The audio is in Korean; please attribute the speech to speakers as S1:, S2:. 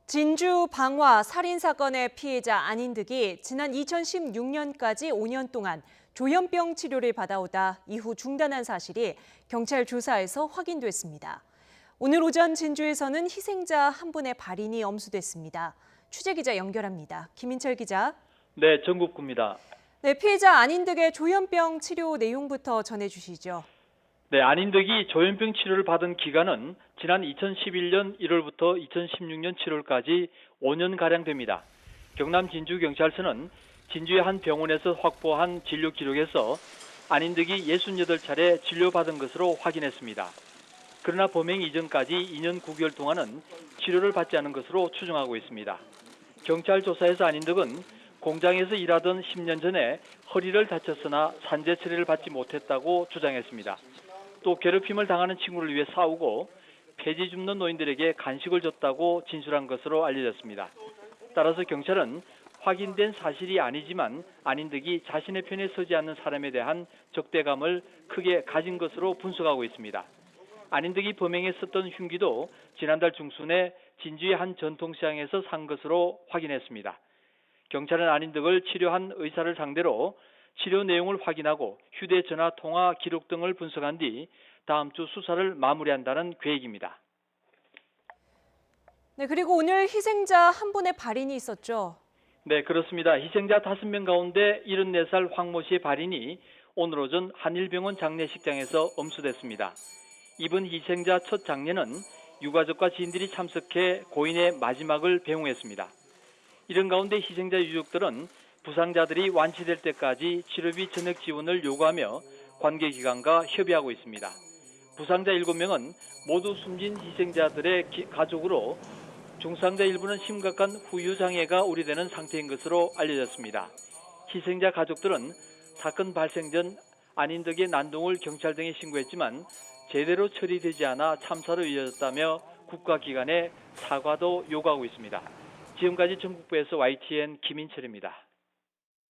S1: 진주 방화 살인 사건의 피해자 안인득이 지난 2016년까지 5년 동안 조현병 치료를 받아오다 이후 중단한 사실이 경찰 조사에서 확인됐습니다. 오늘 오전 진주에서는 희생자 한 분의 발인이 엄수됐습니다. 취재기자 연결합니다. 김인철 기자.
S2: 네, 정국구입니다.
S1: 네, 피해자 안인득의 조현병 치료 내용부터 전해주시죠.
S2: 네, 안인득이 조현병 치료를 받은 기간은 지난 2011년 1월부터 2016년 7월까지 5년가량 됩니다. 경남 진주경찰서는 진주의 한 병원에서 확보한 진료 기록에서 안인득이 68차례 진료받은 것으로 확인했습니다. 그러나 범행 이전까지 2년 9개월 동안은 치료를 받지 않은 것으로 추정하고 있습니다. 경찰 조사에서 안인득은 공장에서 일하던 10년 전에 허리를 다쳤으나 산재 처리를 받지 못했다고 주장했습니다. 또 괴롭힘을 당하는 친구를 위해 싸우고 폐지 줍는 노인들에게 간식을 줬다고 진술한 것으로 알려졌습니다. 따라서 경찰은 확인된 사실이 아니지만 안인득이 자신의 편에 서지 않는 사람에 대한 적대감을 크게 가진 것으로 분석하고 있습니다. 안인득이 범행에 썼던 흉기도 지난달 중순에 진주의 한 전통시장에서 산 것으로 확인했습니다. 경찰은 안인득을 치료한 의사를 상대로 치료 내용을 확인하고 휴대전화 통화 기록 등을 분석한 뒤 다음 주 수사를 마무리한다는 계획입니다.
S1: 네, 그리고 오늘 희생자 한 분의 발인이 있었죠.
S2: 네, 그렇습니다. 희생자 5명 가운데 74살 황모 씨의 발인이 오늘 오전 한일병원 장례식장에서 엄수됐습니다. 이번 희생자 첫 장례는 유가족과 지인들이 참석해 고인의 마지막을 배웅했습니다. 이런 가운데 희생자 유족들은 부상자들이 완치될 때까지 치료비 전액 지원을 요구하며 관계기관과 협의하고 있습니다. 부상자 7명은 모두 숨진 희생자들의 가족으로 중상자 일부는 심각한 후유장애가 우려되는 상태인 것으로 알려졌습니다. 희생자 가족들은 사건 발생 전 안인득의 난동을 경찰 등에 신고했지만 제대로 처리되지 않아 참사로 이어졌다며 국가기관에 사과도 요구하고 있습니다. 지금까지 전국부에서 YTN 김인철입니다.